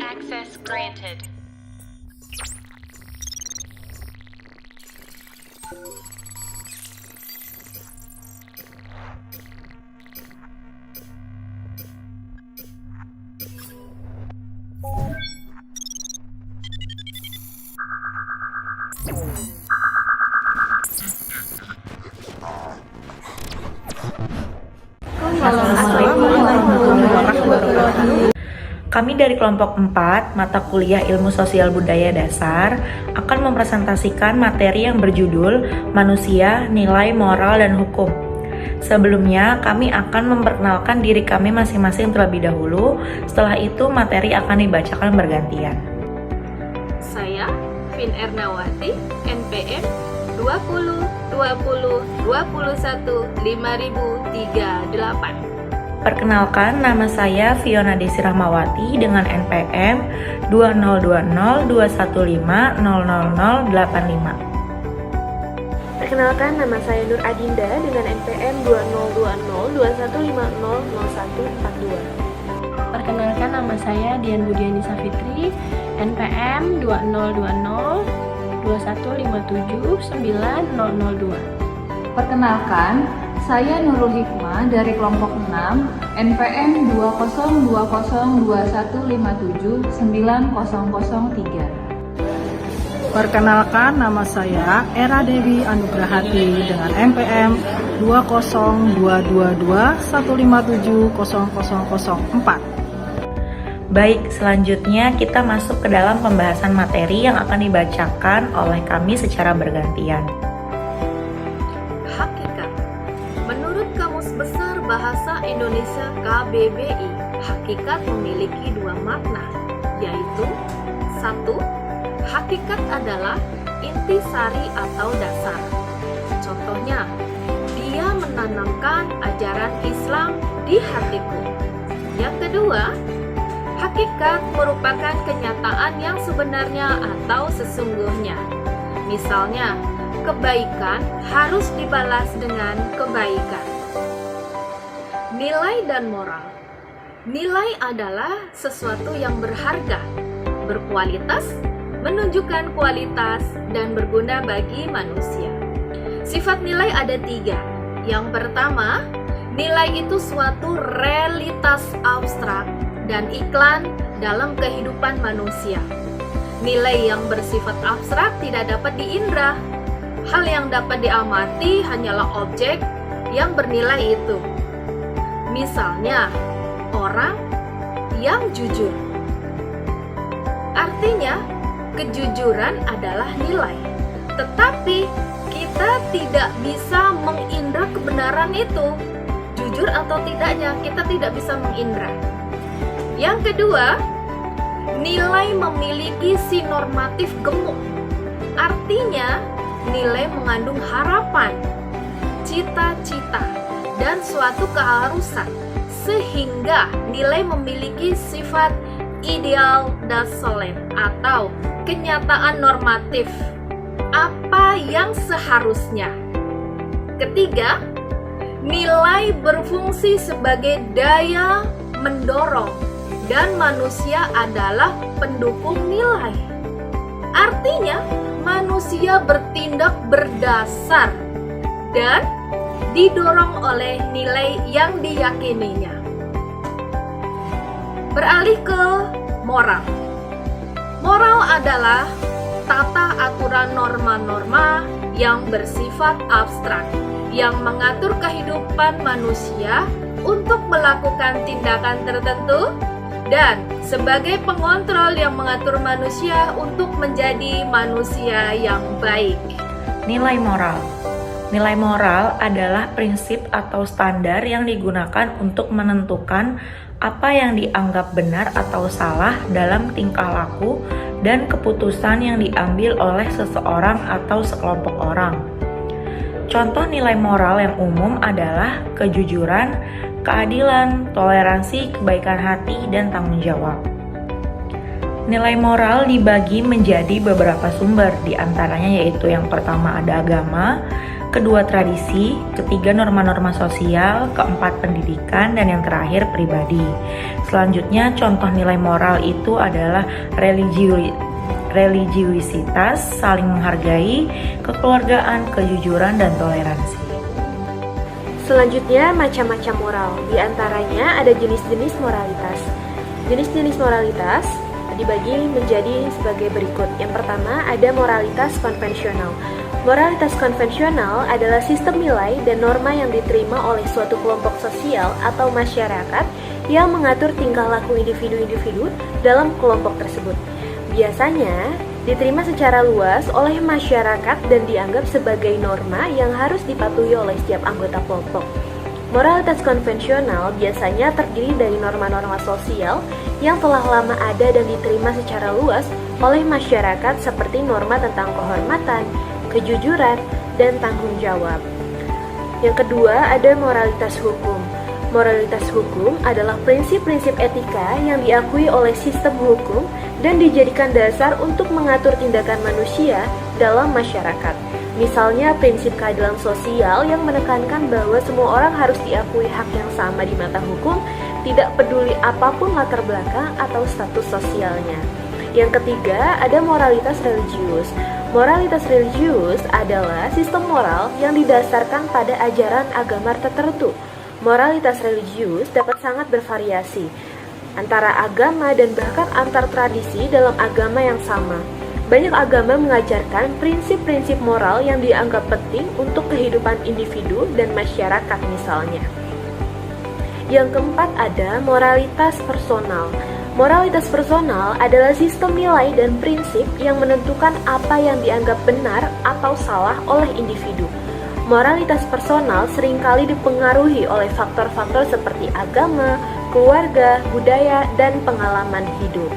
Access granted. Kami dari kelompok 4, mata kuliah Ilmu Sosial Budaya Dasar, akan mempresentasikan materi yang berjudul Manusia, Nilai, Moral, dan Hukum. Sebelumnya, kami akan memperkenalkan diri kami masing-masing terlebih dahulu, setelah itu materi akan dibacakan bergantian. Saya, Vin Ernawati, NPM 20 20 21 5038. Perkenalkan, nama saya Fiona Desi Rahmawati dengan NPM 202021500085. Perkenalkan, nama saya Nur Adinda dengan NPM 202021500142. Perkenalkan, nama saya Dian Budiani Safitri, NPM 202021579002. Perkenalkan, saya Nurul Hikmah dari kelompok 6, NPM 202121579003. Perkenalkan, nama saya Era Dewi Anugrahati dengan NPM 202221570004. Baik, selanjutnya kita masuk ke dalam pembahasan materi yang akan dibacakan oleh kami secara bergantian. Hakikat. Menurut Kamus Besar Bahasa Indonesia KBBI, hakikat memiliki dua makna, yaitu 1. Hakikat adalah intisari atau dasar. Contohnya, dia menanamkan ajaran Islam di hatiku. Yang kedua, hakikat merupakan kenyataan yang sebenarnya atau sesungguhnya. Misalnya, kebaikan harus dibalas dengan kebaikan. Nilai dan moral. Nilai adalah sesuatu yang berharga, berkualitas, menunjukkan kualitas, dan berguna bagi manusia. Sifat nilai ada 3. Yang pertama, nilai itu suatu realitas abstrak dan iklan dalam kehidupan manusia. Nilai yang bersifat abstrak tidak dapat diindra. Hal yang dapat diamati hanyalah objek yang bernilai itu. Misalnya, orang yang jujur. Artinya, kejujuran adalah nilai. Tetapi, kita tidak bisa mengindra kebenaran itu. Jujur atau tidaknya, kita tidak bisa mengindra. Yang kedua, nilai memiliki si normatif gemuk. Artinya, nilai mengandung harapan, cita-cita, dan suatu keharusan, sehingga nilai memiliki sifat ideal dan solid atau kenyataan normatif, apa yang seharusnya. Ketiga, nilai berfungsi sebagai daya mendorong dan manusia adalah pendukung nilai. Artinya, manusia bertindak berdasar dan didorong oleh nilai yang diyakininya. Beralih ke moral. Moral adalah tata aturan norma-norma yang bersifat abstrak, yang mengatur kehidupan manusia untuk melakukan tindakan tertentu dan sebagai pengontrol yang mengatur manusia untuk menjadi manusia yang baik. Nilai moral. Nilai moral adalah prinsip atau standar yang digunakan untuk menentukan apa yang dianggap benar atau salah dalam tingkah laku dan keputusan yang diambil oleh seseorang atau sekelompok orang. Contoh nilai moral yang umum adalah kejujuran, keadilan, toleransi, kebaikan hati, dan tanggung jawab. Nilai moral dibagi menjadi beberapa sumber, di antaranya yaitu yang pertama ada agama, kedua tradisi, ketiga norma-norma sosial, keempat pendidikan, dan yang terakhir pribadi. Selanjutnya contoh nilai moral itu adalah religiusitas, saling menghargai, kekeluargaan, kejujuran, dan toleransi. Selanjutnya, macam-macam moral. Di antaranya ada jenis-jenis moralitas. Jenis-jenis moralitas dibagi menjadi sebagai berikut. Yang pertama, ada moralitas konvensional. Moralitas konvensional adalah sistem nilai dan norma yang diterima oleh suatu kelompok sosial atau masyarakat yang mengatur tingkah laku individu-individu dalam kelompok tersebut. Biasanya diterima secara luas oleh masyarakat dan dianggap sebagai norma yang harus dipatuhi oleh setiap anggota kelompok. Moralitas konvensional biasanya terdiri dari norma-norma sosial yang telah lama ada dan diterima secara luas oleh masyarakat seperti norma tentang kehormatan, kejujuran, dan tanggung jawab. Yang kedua, ada moralitas hukum. Moralitas hukum adalah prinsip-prinsip etika yang diakui oleh sistem hukum dan dijadikan dasar untuk mengatur tindakan manusia dalam masyarakat. Misalnya prinsip keadilan sosial yang menekankan bahwa semua orang harus diakui hak yang sama di mata hukum, tidak peduli apapun latar belakang atau status sosialnya. Yang ketiga, ada moralitas religius. Moralitas religius adalah sistem moral yang didasarkan pada ajaran agama tertentu. Moralitas religius dapat sangat bervariasi antara agama dan bahkan antar tradisi dalam agama yang sama. Banyak agama mengajarkan prinsip-prinsip moral yang dianggap penting untuk kehidupan individu dan masyarakat misalnya. Yang keempat ada moralitas personal. Moralitas personal adalah sistem nilai dan prinsip yang menentukan apa yang dianggap benar atau salah oleh individu. Moralitas personal seringkali dipengaruhi oleh faktor-faktor seperti agama, keluarga, budaya, dan pengalaman hidup.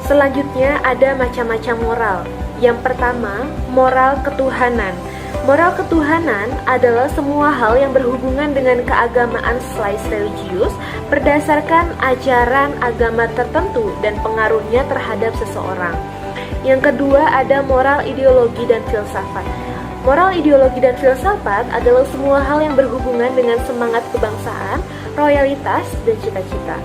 Selanjutnya ada macam-macam moral. Yang pertama, moral ketuhanan. Moral ketuhanan adalah semua hal yang berhubungan dengan keagamaan selain religius berdasarkan ajaran agama tertentu dan pengaruhnya terhadap seseorang. Yang kedua ada moral ideologi dan filsafat. Moral ideologi dan filsafat adalah semua hal yang berhubungan dengan semangat kebangsaan, loyalitas, dan cita-cita.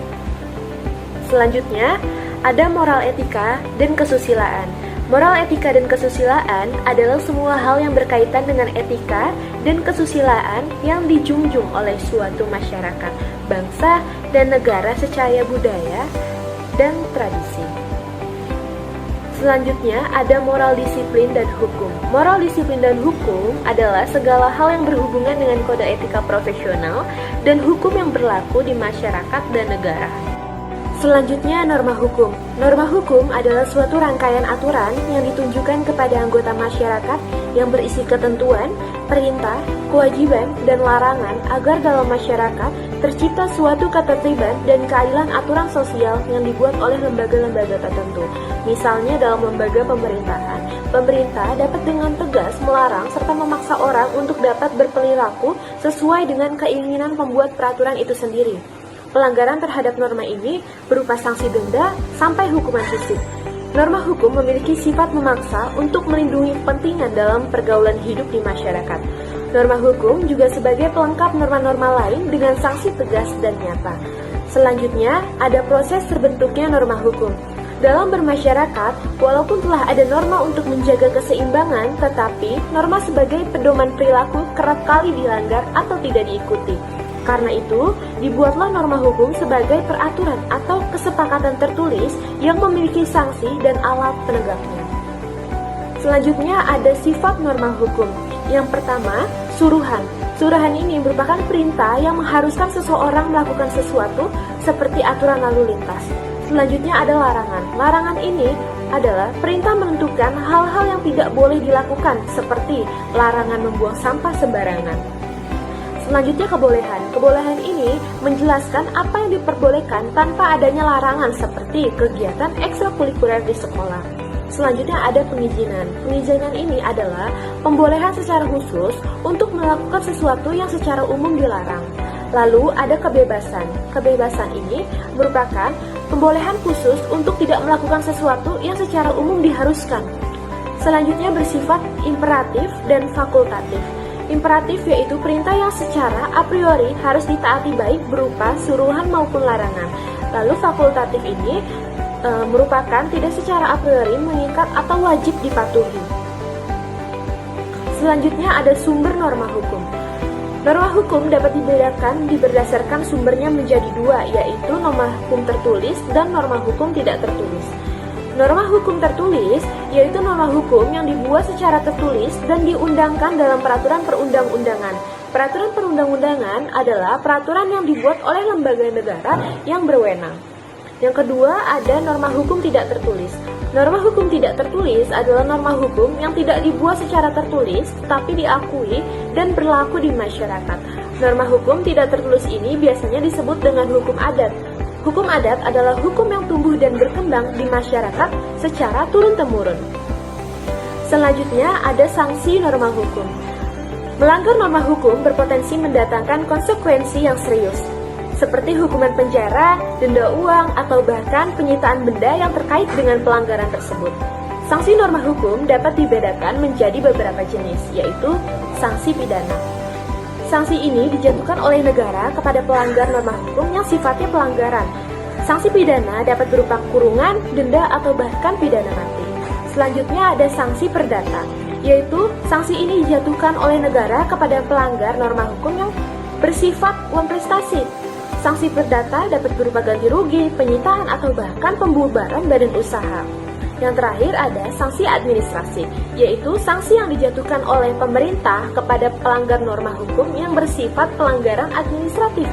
Selanjutnya, ada moral etika dan kesusilaan. Moral etika dan kesusilaan adalah semua hal yang berkaitan dengan etika dan kesusilaan yang dijunjung oleh suatu masyarakat, bangsa, dan negara secara budaya dan tradisi. Selanjutnya ada moral disiplin dan hukum. Moral disiplin dan hukum adalah segala hal yang berhubungan dengan kode etika profesional dan hukum yang berlaku di masyarakat dan negara. Selanjutnya, norma hukum. Norma hukum adalah suatu rangkaian aturan yang ditunjukkan kepada anggota masyarakat yang berisi ketentuan, perintah, kewajiban, dan larangan agar dalam masyarakat tercipta suatu ketertiban dan keadilan aturan sosial yang dibuat oleh lembaga-lembaga tertentu. Misalnya dalam lembaga pemerintahan, pemerintah dapat dengan tegas melarang serta memaksa orang untuk dapat berperilaku sesuai dengan keinginan pembuat peraturan itu sendiri. Pelanggaran terhadap norma ini berupa sanksi denda sampai hukuman fisik. Norma hukum memiliki sifat memaksa untuk melindungi kepentingan dalam pergaulan hidup di masyarakat. Norma hukum juga sebagai pelengkap norma-norma lain dengan sanksi tegas dan nyata. Selanjutnya, ada proses terbentuknya norma hukum. Dalam bermasyarakat, walaupun telah ada norma untuk menjaga keseimbangan, tetapi norma sebagai pedoman perilaku kerap kali dilanggar atau tidak diikuti. Karena itu, dibuatlah norma hukum sebagai peraturan atau kesepakatan tertulis yang memiliki sanksi dan alat penegaknya. Selanjutnya ada sifat norma hukum. Yang pertama, suruhan. Suruhan ini merupakan perintah yang mengharuskan seseorang melakukan sesuatu seperti aturan lalu lintas. Selanjutnya ada larangan. Larangan ini adalah perintah menentukan hal-hal yang tidak boleh dilakukan seperti larangan membuang sampah sembarangan. Selanjutnya kebolehan. Kebolehan ini menjelaskan apa yang diperbolehkan tanpa adanya larangan seperti kegiatan ekstrakurikuler di sekolah. Selanjutnya ada pengizinan. Pengizinan ini adalah pembolehan secara khusus untuk melakukan sesuatu yang secara umum dilarang. Lalu ada kebebasan. Kebebasan ini merupakan pembolehan khusus untuk tidak melakukan sesuatu yang secara umum diharuskan. Selanjutnya bersifat imperatif dan fakultatif. Imperatif yaitu perintah yang secara a priori harus ditaati baik berupa suruhan maupun larangan. Lalu fakultatif ini merupakan tidak secara a priori mengikat atau wajib dipatuhi. Selanjutnya ada sumber norma hukum. Norma hukum dapat dibedakan berdasarkan sumbernya menjadi dua, yaitu norma hukum tertulis dan norma hukum tidak tertulis. Norma hukum tertulis yaitu norma hukum yang dibuat secara tertulis dan diundangkan dalam peraturan perundang-undangan. Peraturan perundang-undangan adalah peraturan yang dibuat oleh lembaga negara yang berwenang. Yang kedua ada norma hukum tidak tertulis. Norma hukum tidak tertulis adalah norma hukum yang tidak dibuat secara tertulis tetapi diakui dan berlaku di masyarakat. Norma hukum tidak tertulis ini biasanya disebut dengan hukum adat. Hukum adat adalah hukum yang tumbuh dan berkembang di masyarakat secara turun-temurun. Selanjutnya ada sanksi norma hukum. Melanggar norma hukum berpotensi mendatangkan konsekuensi yang serius, seperti hukuman penjara, denda uang, atau bahkan penyitaan benda yang terkait dengan pelanggaran tersebut. Sanksi norma hukum dapat dibedakan menjadi beberapa jenis, yaitu sanksi pidana. Sanksi ini dijatuhkan oleh negara kepada pelanggar norma hukum yang sifatnya pelanggaran. Sanksi pidana dapat berupa kurungan, denda, atau bahkan pidana mati. Selanjutnya ada sanksi perdata, yaitu sanksi ini dijatuhkan oleh negara kepada pelanggar norma hukum yang bersifat uang prestasi. Sanksi perdata dapat berupa ganti rugi, penyitaan, atau bahkan pembubaran badan usaha. Yang terakhir ada sanksi administrasi, yaitu sanksi yang dijatuhkan oleh pemerintah kepada pelanggar norma hukum yang bersifat pelanggaran administratif.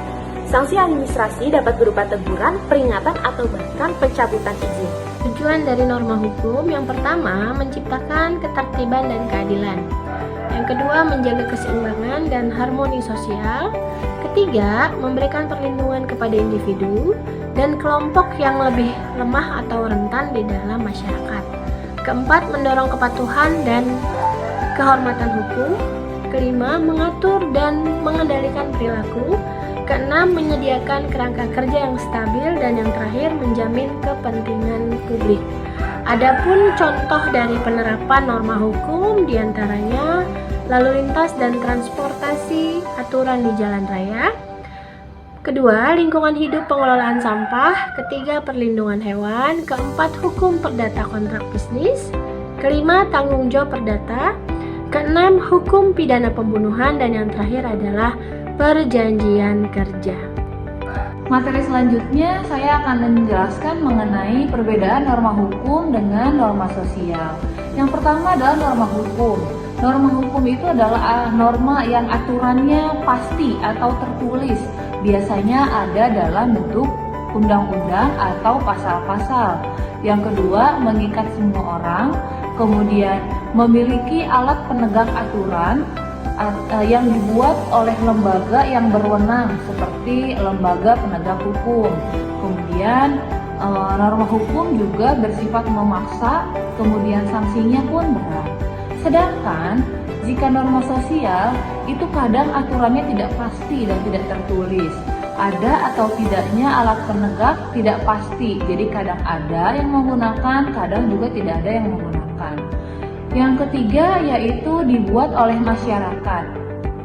Sanksi administrasi dapat berupa teguran, peringatan, atau bahkan pencabutan izin. Tujuan dari norma hukum yang pertama menciptakan ketertiban dan keadilan. Yang kedua menjaga keseimbangan dan harmoni sosial. Ketiga, memberikan perlindungan kepada individu dan kelompok yang lebih lemah atau rentan di dalam masyarakat. Keempat, mendorong kepatuhan dan kehormatan hukum. Kelima, mengatur dan mengendalikan perilaku. Keenam, menyediakan kerangka kerja yang stabil. Dan yang terakhir, menjamin kepentingan publik. Adapun contoh dari penerapan norma hukum diantaranya lalu lintas dan transportasi, aturan di jalan raya. Kedua, lingkungan hidup pengelolaan sampah. Ketiga, perlindungan hewan. Keempat, hukum perdata kontrak bisnis. Kelima, tanggung jawab perdata. Keenam, hukum pidana pembunuhan. Dan yang terakhir adalah perjanjian kerja. Materi selanjutnya saya akan menjelaskan mengenai perbedaan norma hukum dengan norma sosial. Yang pertama adalah norma hukum. Norma hukum itu adalah norma yang aturannya pasti atau tertulis. Biasanya ada dalam bentuk undang-undang atau pasal-pasal. Yang kedua, mengikat semua orang. Kemudian memiliki alat penegak aturan yang dibuat oleh lembaga yang berwenang seperti lembaga penegak hukum. Kemudian norma hukum juga bersifat memaksa, kemudian sanksinya pun berat. Sedangkan jika norma sosial itu kadang aturannya tidak pasti dan tidak tertulis. Ada atau tidaknya alat penegak tidak pasti. Jadi kadang ada yang menggunakan, kadang juga tidak ada yang menggunakan. Yang ketiga yaitu dibuat oleh masyarakat.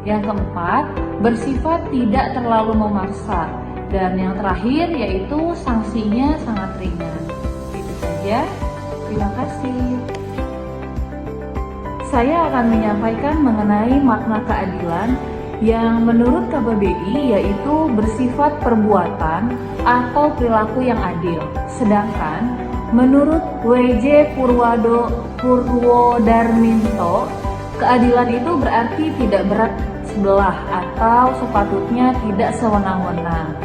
Yang keempat, bersifat tidak terlalu memaksa. Dan yang terakhir yaitu sanksinya sangat ringan. Itu saja. Terima kasih. Saya akan menyampaikan mengenai makna keadilan yang menurut KBBI yaitu bersifat perbuatan atau perilaku yang adil. Sedangkan menurut W.J. Purwodarminto, keadilan itu berarti tidak berat sebelah atau sepatutnya tidak sewenang-wenang.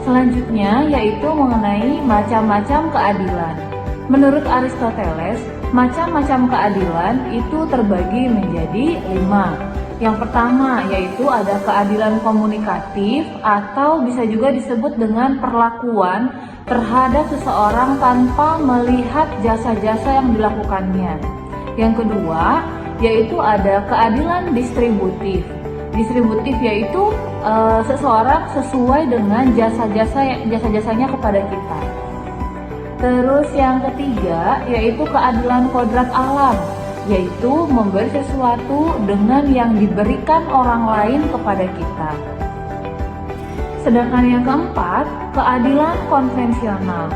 Selanjutnya yaitu mengenai macam-macam keadilan. Menurut Aristoteles, macam-macam keadilan itu terbagi menjadi 5. Yang pertama yaitu ada keadilan komunikatif atau bisa juga disebut dengan perlakuan terhadap seseorang tanpa melihat jasa-jasa yang dilakukannya. Yang kedua yaitu ada keadilan distributif. Distributif yaitu seseorang sesuai dengan jasa-jasanya kepada kita. Terus yang ketiga yaitu keadilan kodrat alam. yaitu memberi sesuatu dengan yang diberikan orang lain kepada kita. Sedangkan yang keempat, keadilan konvensional.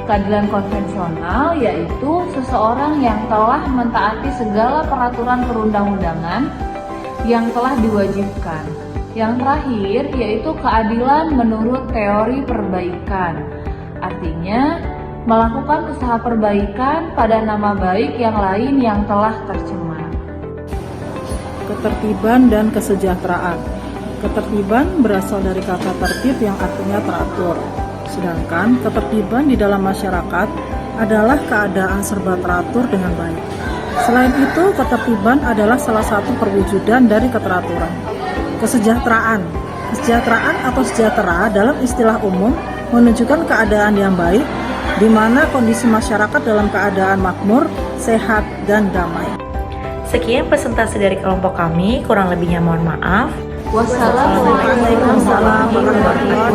Keadilan konvensional yaitu seseorang yang telah mentaati segala peraturan perundang-undangan yang telah diwajibkan. Yang terakhir yaitu keadilan menurut teori perbaikan. Artinya, melakukan usaha perbaikan pada nama baik yang lain yang telah tercemar. Ketertiban dan kesejahteraan. Ketertiban berasal dari kata tertib yang artinya teratur. Sedangkan ketertiban di dalam masyarakat adalah keadaan serba teratur dengan baik. Selain itu, ketertiban adalah salah satu perwujudan dari keteraturan. Kesejahteraan. Kesejahteraan atau sejahtera dalam istilah umum menunjukkan keadaan yang baik, di mana kondisi masyarakat dalam keadaan makmur, sehat, dan damai. Sekian presentasi dari kelompok kami, kurang lebihnya mohon maaf. Wassalamualaikum warahmatullahi wabarakatuh.